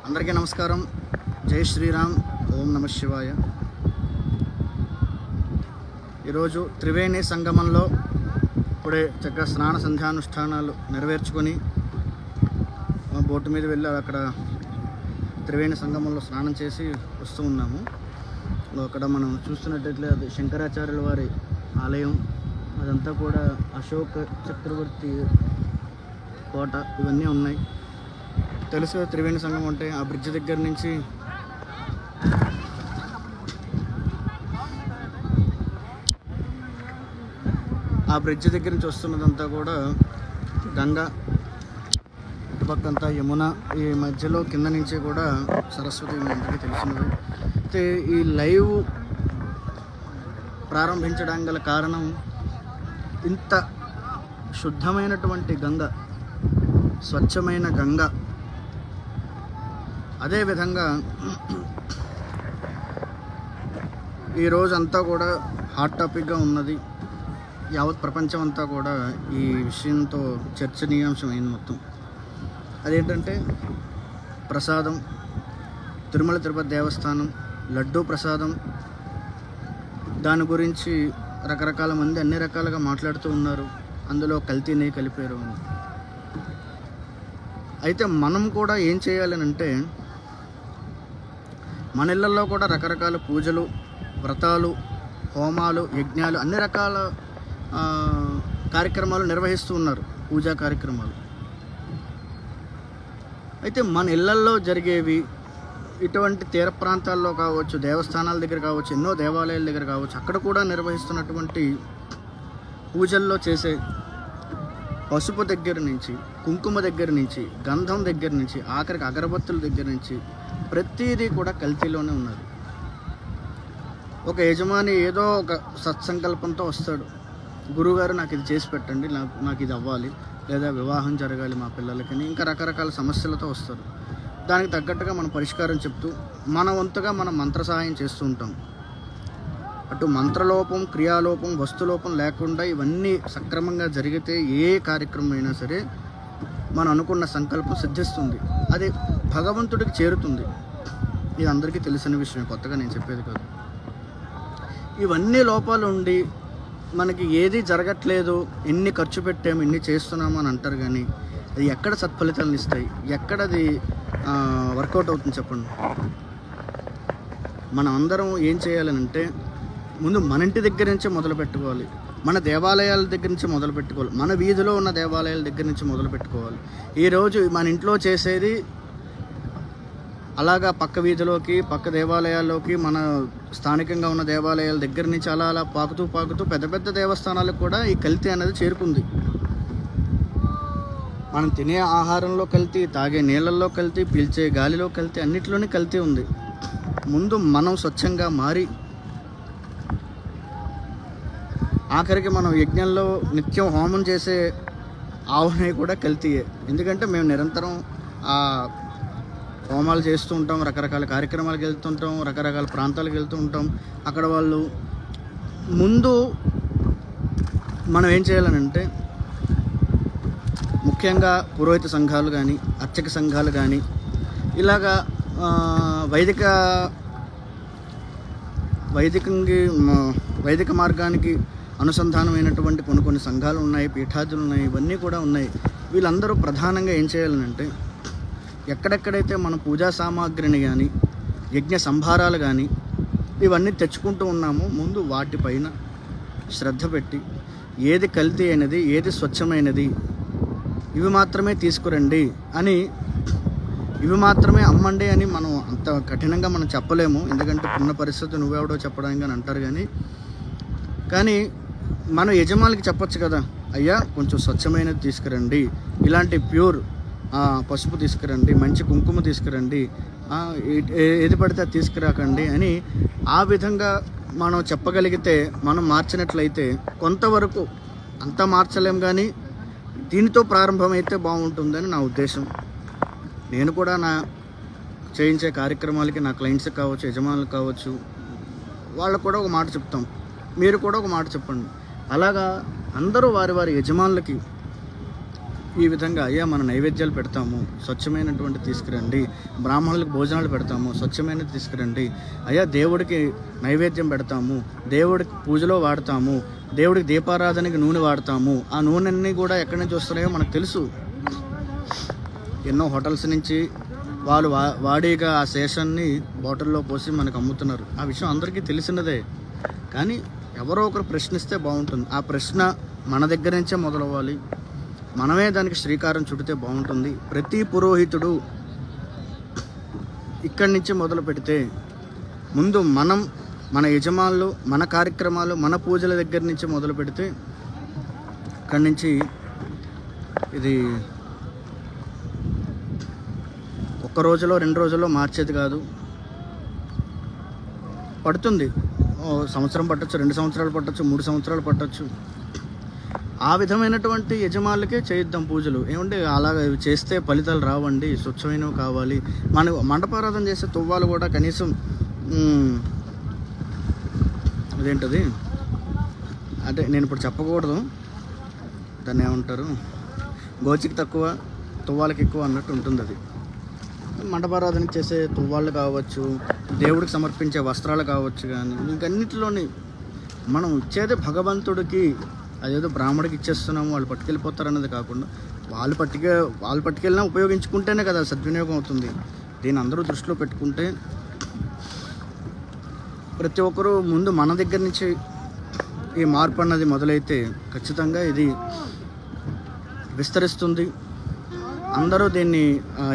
అందరికీ నమస్కారం. జై శ్రీరామ్. ఓం నమ శివాయ. ఈరోజు త్రివేణి సంగమంలో ఇప్పుడే చక్కగా స్నాన సంధ్యానుష్ఠానాలు నెరవేర్చుకొని బోటు మీద వెళ్ళి అక్కడ త్రివేణి సంగమంలో స్నానం చేసి వస్తూ ఉన్నాము. అక్కడ మనం చూస్తున్నట్లయితే అది శంకరాచార్యుల వారి ఆలయం. అదంతా కూడా అశోక చక్రవర్తి కోట ఇవన్నీ ఉన్నాయి. తెలుసు త్రివేణి సంగమం అంటే ఆ బ్రిడ్జ్ దగ్గర నుంచి వస్తున్నదంతా కూడా గంగా, ఇటుపక్కంతా యమున, ఈ మధ్యలో కింద నుంచి కూడా సరస్వతి అందరికీ తెలిసినవి. అయితే ఈ లైవ్ ప్రారంభించడానికి గల కారణం ఇంత శుద్ధమైనటువంటి గంగ, స్వచ్ఛమైన గంగ, అదేవిధంగా ఈరోజంతా కూడా హాట్ టాపిక్గా ఉన్నది. యావత్ ప్రపంచం అంతా కూడా ఈ విషయంతో చర్చనీయాంశమైంది మొత్తం. అదేంటంటే ప్రసాదం, తిరుమల తిరుపతి దేవస్థానం లడ్డూ ప్రసాదం. దాని గురించి రకరకాల మంది అన్ని రకాలుగా మాట్లాడుతూ ఉన్నారు. అందులో కల్తీని కలిపారు అని. అయితే మనం కూడా ఏం చేయాలని అంటే, మన ఇళ్ళల్లో కూడా రకరకాల పూజలు, వ్రతాలు, హోమాలు, యజ్ఞాలు, అన్ని రకాల కార్యక్రమాలు నిర్వహిస్తూ ఉన్నారు, పూజా కార్యక్రమాలు. అయితే మన ఇళ్ళల్లో జరిగేవి ఇటువంటి తీర ప్రాంతాల్లో కావచ్చు, దేవస్థానాల దగ్గర కావచ్చు, ఎన్నో దేవాలయాల దగ్గర కావచ్చు, అక్కడ కూడా నిర్వహిస్తున్నటువంటి పూజల్లో చేసే పసుపు దగ్గర నుంచి, కుంకుమ దగ్గర నుంచి, గంధం దగ్గర నుంచి, ఆఖరికి అగరబత్తుల దగ్గర నుంచి ప్రతిదీ కూడా కల్తీలోనే ఉన్నది. ఒక యజమాని ఏదో ఒక సత్సంకల్పంతో వస్తాడు, గురువుగారు నాకు ఇది చేసి పెట్టండి, నాకు ఇది అవ్వాలి, లేదా వివాహం జరగాలి మా పిల్లలకని, ఇంకా రకరకాల సమస్యలతో వస్తారు. దానికి తగ్గట్టుగా మనం పరిష్కారం చెప్తూ మన వంతుగా మనం మంత్ర సహాయం చేస్తూ ఉంటాం. అటు మంత్రలోపం, క్రియాలోపం, వస్తులోపం లేకుండా ఇవన్నీ సక్రమంగా జరిగితే ఏ కార్యక్రమం అయినా సరే మనం అనుకున్న సంకల్పం సిద్ధిస్తుంది, అది భగవంతుడికి చేరుతుంది. ఇది అందరికీ తెలిసిన విషయం, కొత్తగా నేను చెప్పేది కాదు. ఇవన్నీ లోపాలు ఉండి మనకి ఏది జరగట్లేదు, ఎన్ని ఖర్చు పెట్టాము, ఎన్ని చేస్తున్నాము అని అంటారు, కానీ అది ఎక్కడ సత్ఫలితాలను ఇస్తాయి, ఎక్కడ అది వర్కౌట్ అవుతుంది చెప్పండి. మనం అందరం ఏం చేయాలనంటే, ముందు మన ఇంటి దగ్గర నుంచే మొదలు పెట్టుకోవాలి, మన దేవాలయాల దగ్గర నుంచి మొదలు పెట్టుకోవాలి, మన వీధిలో ఉన్న దేవాలయాల దగ్గర నుంచి మొదలు పెట్టుకోవాలి. ఈరోజు మన ఇంట్లో చేసేది అలాగా పక్క వీధిలోకి, పక్క దేవాలయాల్లోకి, మన స్థానికంగా ఉన్న దేవాలయాల దగ్గర నుంచి అలా పాకుతూ పెద్ద పెద్ద దేవస్థానాలకు కూడా ఈ కల్తీ అనేది చేరుకుంది. మనం తినే ఆహారంలో కల్తీ, తాగే నీళ్ళల్లో కల్తీ, పీల్చే గాలిలో కల్తీ, అన్నిట్లోనే కల్తీ ఉంది. ముందు మనం స్వచ్ఛంగా మారి, ఆఖరికి మనం యజ్ఞంలో నిత్యం హోమం చేసే ఆవునే కూడా కల్తీయే. ఎందుకంటే మేము నిరంతరం ఆ హోమాలు చేస్తూ ఉంటాం, రకరకాల కార్యక్రమాలకు వెళ్తుంటాం, రకరకాల ప్రాంతాలకు వెళ్తూ ఉంటాం. అక్కడ వాళ్ళు ముందు మనం ఏం చేయాలనంటే, ముఖ్యంగా పురోహిత సంఘాలు కానీ, అర్చక సంఘాలు కానీ, ఇలాగా వైదిక మార్గానికి అనుసంధానమైనటువంటి కొన్ని సంఘాలు ఉన్నాయి, పీఠాదులు ఉన్నాయి, ఇవన్నీ కూడా ఉన్నాయి. వీళ్ళందరూ ప్రధానంగా ఏం చేయాలనంటే, ఎక్కడెక్కడైతే మన పూజా సామాగ్రిని కానీ, యజ్ఞ సంభారాలు కానీ ఇవన్నీ తెచ్చుకుంటూ ఉన్నామో, ముందు వాటిపైన శ్రద్ధ పెట్టి ఏది కల్తీ అయినది, ఏది స్వచ్ఛమైనది, ఇవి మాత్రమే తీసుకురండి అని, ఇవి మాత్రమే అమ్మండి అని మనం అంత కఠినంగా మనం చెప్పలేము. ఎందుకంటే ఉన్న పరిస్థితి నువ్వెవడో చెప్పడానికి అని అంటారు. కానీ మనం యజమానికి చెప్పొచ్చు కదా, అయ్యా కొంచెం స్వచ్ఛమైనది తీసుకురండి, ఇలాంటి ప్యూర్ పసుపు తీసుకురండి, మంచి కుంకుమ తీసుకురండి, ఏది పడితే అది తీసుకురాకండి అని ఆ విధంగా మనం చెప్పగలిగితే, మనం మార్చినట్లయితే కొంతవరకు, అంతా మార్చలేం కానీ దీనితో ప్రారంభమైతే బాగుంటుందని నా ఉద్దేశం. నేను కూడా నా చేయించే కార్యక్రమాలకి నా క్లయింట్స్కి కావచ్చు, యజమానులకు కావచ్చు, వాళ్ళకు కూడా ఒక మాట చెప్తాం, మీరు కూడా ఒక మాట చెప్పండి. అలాగా అందరూ వారి వారి యజమానులకి ఈ విధంగా అయ్యా మన నైవేద్యాలు పెడతాము, స్వచ్ఛమైనటువంటి తీసుకురండి, బ్రాహ్మణులకు భోజనాలు పెడతాము, స్వచ్ఛమైనది తీసుకురండి, అయ్యా దేవుడికి నైవేద్యం పెడతాము, దేవుడికి పూజలో వాడతాము, దేవుడికి దీపారాధనకి నూనె వాడతాము. ఆ నూనెన్నీ కూడా ఎక్కడి నుంచి వస్తున్నాయో మనకు తెలుసు. ఎన్నో హోటల్స్ నుంచి వాళ్ళు వాడిగా ఆ శేషాన్ని బాటిల్లో పోసి మనకు అమ్ముతున్నారు. ఆ విషయం అందరికీ తెలిసినదే. కానీ ఎవరో ఒకరు ప్రశ్నిస్తే బాగుంటుంది. ఆ ప్రశ్న మన దగ్గర నుంచే మొదలవ్వాలి. మనమే దానికి శ్రీకారం చుడితే బాగుంటుంది. ప్రతి పురోహితుడు ఇక్కడి నుంచి మొదలు పెడితే ముందు మనం మన యజమానులు, మన కార్యక్రమాలు, మన పూజల దగ్గర నుంచి మొదలు పెడితే ఇక్కడి నుంచి ఇది ఒక్క రోజులో 2 రోజుల్లో మార్చేది కాదు. పడుతుంది. సంవత్సరం పట్టచ్చు, 2 సంవత్సరాలు పట్టచ్చు, 3 సంవత్సరాలు పట్టచ్చు. ఆ విధమైనటువంటి యజమానులకే చేయిద్దాం పూజలు. ఏమంటే అలాగ చేస్తే ఫలితాలు రావండి, స్వచ్ఛమైనవి కావాలి. మన మండపారాధన చేసే తువ్వాలు కూడా కనీసం అదేంటది అంటే నేను ఇప్పుడు చెప్పకూడదు, దాన్ని ఏమంటారు, గోచికి తక్కువ తువ్వాలకి ఎక్కువ అన్నట్టు ఉంటుంది. అది మండపారాధన చేసే తువ్వాళ్ళు కావచ్చు, దేవుడికి సమర్పించే వస్త్రాలు కావచ్చు, కానీ ఇంకన్నిటిలోని మనం ఇచ్చేదే భగవంతుడికి. అదేదో బ్రాహ్మడికి ఇచ్చేస్తున్నాము వాళ్ళు పట్టుకెళ్ళిపోతారన్నది కాకుండా వాళ్ళు పట్టుకెళ్ళినా ఉపయోగించుకుంటేనే కదా సద్వినియోగం అవుతుంది. దీన్ని అందరూ దృష్టిలో పెట్టుకుంటే ప్రతి ఒక్కరూ ముందు మన దగ్గర నుంచి ఈ మార్పు అన్నది మొదలైతే ఖచ్చితంగా ఇది విస్తరిస్తుంది. అందరూ దీన్ని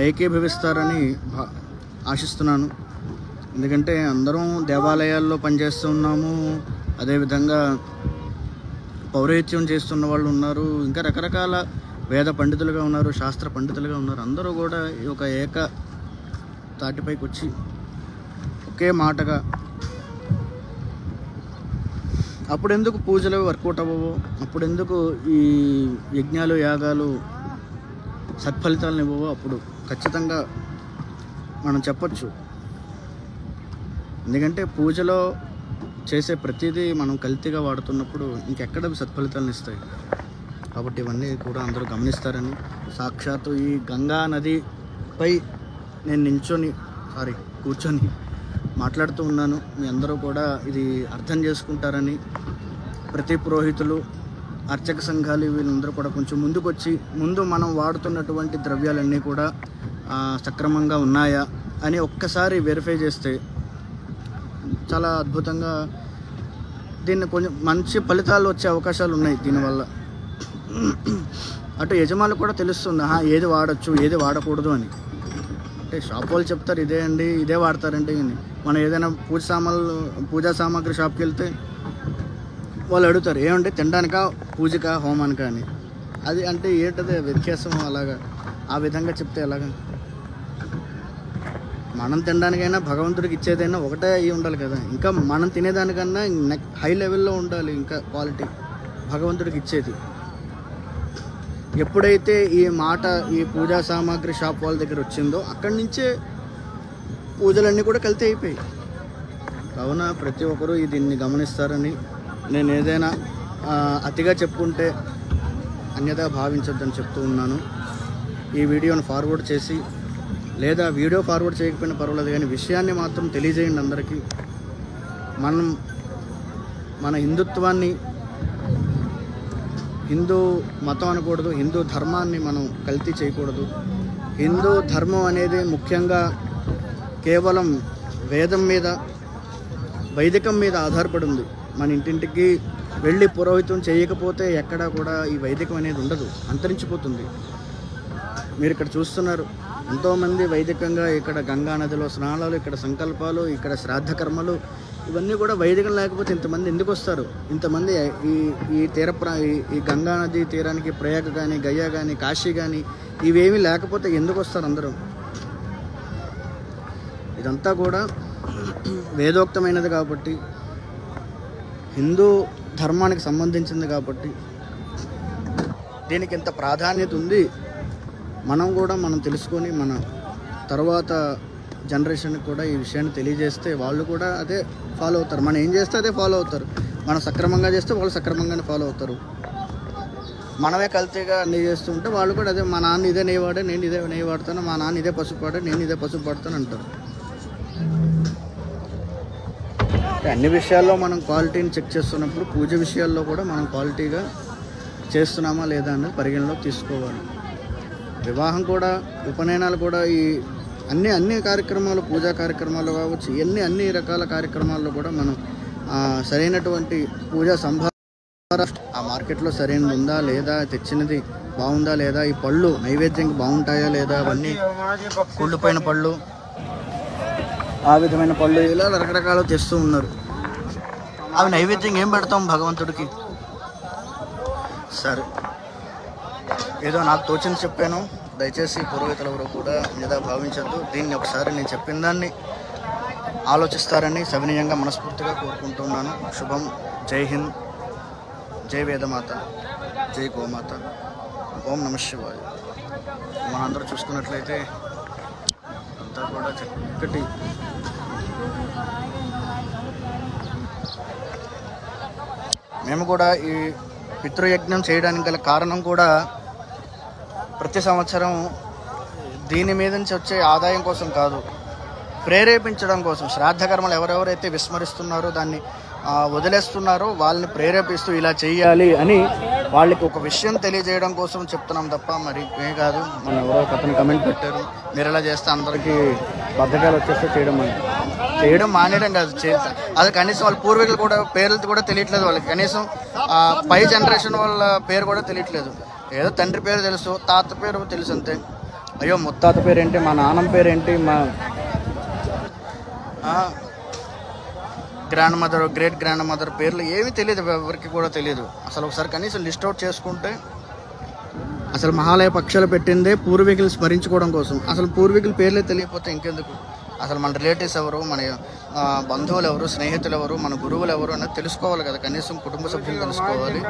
ఏకీభవిస్తారని ఆశిస్తున్నాను. ఎందుకంటే అందరం దేవాలయాల్లో పనిచేస్తున్నాము, అదేవిధంగా పౌరోహిత్యం చేస్తున్న వాళ్ళు ఉన్నారు, ఇంకా రకరకాల వేద పండితులుగా ఉన్నారు, శాస్త్ర పండితులుగా ఉన్నారు. అందరూ కూడా ఒక ఏక తాటిపైకి వచ్చి ఒకే మాటగా అప్పుడెందుకు పూజలు వర్కౌట్ అవ్వవు, అప్పుడెందుకు ఈ యజ్ఞాలు యాగాలు సత్ఫలితాలను ఇవ్వవో అప్పుడు ఖచ్చితంగా మనం చెప్పచ్చు. ఎందుకంటే పూజలో చేసే ప్రతిదీ మనం కల్తీగా వాడుతున్నప్పుడు ఇంకెక్కడ సత్ఫలితాలను ఇస్తాయి. కాబట్టి ఇవన్నీ కూడా అందరూ గమనిస్తారని, సాక్షాత్తు ఈ గంగా నదిపై నేను కూర్చొని మాట్లాడుతూ ఉన్నాను. మీ అందరూ కూడా ఇది అర్థం చేసుకుంటారని, ప్రతి పురోహితులు, అర్చక సంఘాలు వీళ్ళందరూ కూడా కొంచెం ముందుకొచ్చి ముందు మనం వాడుతున్నటువంటి ద్రవ్యాలన్నీ కూడా సక్రమంగా ఉన్నాయా అని ఒక్కసారి వెరిఫై చేస్తే చాలా అద్భుతంగా దీన్ని కొంచెం మంచి ఫలితాలు వచ్చే అవకాశాలు ఉన్నాయి దీనివల్ల. అటు యజమానులు కూడా తెలుస్తుంది ఏది వాడచ్చు ఏది వాడకూడదు అని. అంటే షాప్ వాళ్ళు చెప్తారు ఇదే అండి ఇదే వాడతారంటే, మనం ఏదైనా పూజా సామాగ్రి షాప్కి వెళ్తే వాళ్ళు అడుగుతారు ఏమంటే తినడానికా పూజకా హోమానికా అని. అది అంటే ఏంటది వ్యత్యాసం? అలాగా ఆ విధంగా చెప్తే ఎలాగా? మనం తినడానికైనా భగవంతుడికి ఇచ్చేదైనా ఒకటే అయ్యి ఉండాలి కదా. ఇంకా మనం తినేదానికన్నా హై లెవెల్లో ఉండాలి ఇంకా క్వాలిటీ భగవంతుడికి ఇచ్చేది. ఎప్పుడైతే ఈ మాట ఈ పూజా సామాగ్రి షాప్ వాళ్ళ దగ్గర వచ్చిందో అక్కడి నుంచే పూజలన్నీ కూడా కల్తీ అయిపోయాయి. కావున ప్రతి ఒక్కరూ దీన్ని గమనిస్తారని, నేను ఏదైనా అతిగా చెప్పుకుంటే అన్యదా భావించొద్దని చెప్తూ ఉన్నాను. ఈ వీడియోను ఫార్వర్డ్ చేసి, లేదా వీడియో ఫార్వర్డ్ చేయకపోయినా పర్వాలేదు కానీ విషయాన్ని మాత్రం తెలియజేయండి అందరికీ. మనం మన హిందుత్వాన్ని హిందూ మతం అనకూడదు, హిందూ ధర్మాన్ని మనం కల్తీ చేయకూడదు. హిందూ ధర్మం అనేది ముఖ్యంగా కేవలం వేదం మీద, వైదికం మీద ఆధారపడి ఉంది. మన ఇంటింటికి వెళ్ళి పురోహితం చేయకపోతే ఎక్కడా కూడా ఈ వైదికం అనేది ఉండదు, అంతరించిపోతుంది. మీరు ఇక్కడ చూస్తున్నారు ఎంతోమంది వైదికంగా ఇక్కడ గంగా నదిలో స్నానాలు, ఇక్కడ సంకల్పాలు, ఇక్కడ శ్రాద్ధ కర్మలు, ఇవన్నీ కూడా వైదికం లేకపోతే ఇంతమంది ఎందుకు వస్తారు? ఇంతమంది ఈ గంగా నది తీరానికి ప్రయాగ కానీ, గయా కానీ, కాశీ కానీ ఇవేమీ లేకపోతే ఎందుకు వస్తారు అందరూ? ఇదంతా కూడా వేదోక్తమైనది కాబట్టి, హిందూ ధర్మానికి సంబంధించింది కాబట్టి దీనికి ఎంత ప్రాధాన్యత ఉంది. మనం తెలుసుకొని మన తర్వాత జనరేషన్కి కూడా ఈ విషయాన్ని తెలియజేస్తే వాళ్ళు కూడా అదే ఫాలో అవుతారు. మనం ఏం చేస్తే అదే ఫాలో అవుతారు. మనం సక్రమంగా చేస్తే వాళ్ళు సక్రమంగానే ఫాలో అవుతారు. మనమే కల్తీగా అన్నీ చేస్తుంటే వాళ్ళు కూడా అదే మా నాన్న ఇదే నెయ్యి వాడే, నేను ఇదే నెయ్యి వాడతాను, మా నాన్న ఇదే పసుపు వాడే, నేను ఇదే పసుపు వాడతాను అంటారు. అన్ని విషయాల్లో మనం క్వాలిటీని చెక్ చేస్తున్నప్పుడు పూజ విషయాల్లో కూడా మనం క్వాలిటీగా చేస్తున్నామా లేదా అనేది పరిగణలోకి తీసుకోవాలి. వివాహం కూడా, ఉపనయనాలు కూడా, ఈ అన్ని కార్యక్రమాలు, పూజా కార్యక్రమాలు కావచ్చు, అన్ని రకాల కార్యక్రమాల్లో కూడా మనం సరైనటువంటి పూజా సంభార ఆ మార్కెట్లో సరైనది ఉందా లేదా, తెచ్చినది బాగుందా లేదా, ఈ పళ్ళు నైవేద్యంకి బాగుంటాయా లేదా, అవన్నీ కుళ్ళిపోయిన పళ్ళు, ఆ విధమైన పళ్ళు, ఇలా రకరకాలు తెస్తూ ఉన్నారు. అవి నైవేద్యం ఏం పెడతాం భగవంతుడికి? సరే, ఏదో నాకు తోచింది చెప్పాను. దయచేసి పురోహితులు ఎవరు కూడా మీద భావించద్దు. దీన్ని ఒకసారి నేను చెప్పిన దాన్ని ఆలోచిస్తారని సవినయంగా మనస్ఫూర్తిగా కోరుకుంటున్నాను. శుభం. జై హింద్, జై వేదమాత, జై గోమాత, ఓం నమః శివాయ. మనందరూ చూసుకున్నట్లయితే అంతా కూడా చక్కటి మేము కూడా ఈ పితృయజ్ఞం చేయడానికి గల కారణం కూడా ప్రతి సంవత్సరం దీని మీద నుంచి వచ్చే ఆదాయం కోసం కాదు, ప్రేరేపించడం కోసం. శ్రాద్ధ కర్మలు ఎవరెవరైతే విస్మరిస్తున్నారో, దాన్ని వదిలేస్తున్నారో వాళ్ళని ప్రేరేపిస్తూ ఇలా చేయాలి అని వాళ్ళకి ఒక విషయం తెలియజేయడం కోసం చెప్తున్నాం తప్ప మరి ఏ కాదు. మన ఎవరో అతను కమెంట్ పెట్టారు, మీరు ఇలా చేస్తే అందరికీ బద్ధకాలు వచ్చేస్తే చేయడం మానేయడం కాదు, అది కనీసం వాళ్ళ పూర్వీకులు కూడా పేర్లు కూడా తెలియట్లేదు వాళ్ళకి. కనీసం పై జనరేషన్ వాళ్ళ పేరు కూడా తెలియట్లేదు. ఏదో తండ్రి పేరు తెలుసు, తాత పేరు తెలుసు అంతే. అయ్యో ముత్తాత పేరేంటి, మా నాన్నమ్మ పేరేంటి, మా grand mother, great grand mother పేర్లు ఏమీ తెలియదు, ఎవరికి కూడా తెలియదు. అసలు ఒకసారి కనీసం లిస్ట్ అవుట్ చేసుకుంటే, అసలు మహాలయ పక్షాలు పెట్టిందే పూర్వీకులు స్మరించుకోవడం కోసం. అసలు పూర్వీకుల పేర్లే తెలియకపోతే ఇంకెందుకు? అసలు మన రిలేటివ్స్ ఎవరు, మన బంధువులు ఎవరు, స్నేహితులు ఎవరు, మన గురువులు ఎవరు అనేది తెలుసుకోవాలి కదా. కనీసం కుటుంబ సభ్యులు తెలుసుకోవాలి.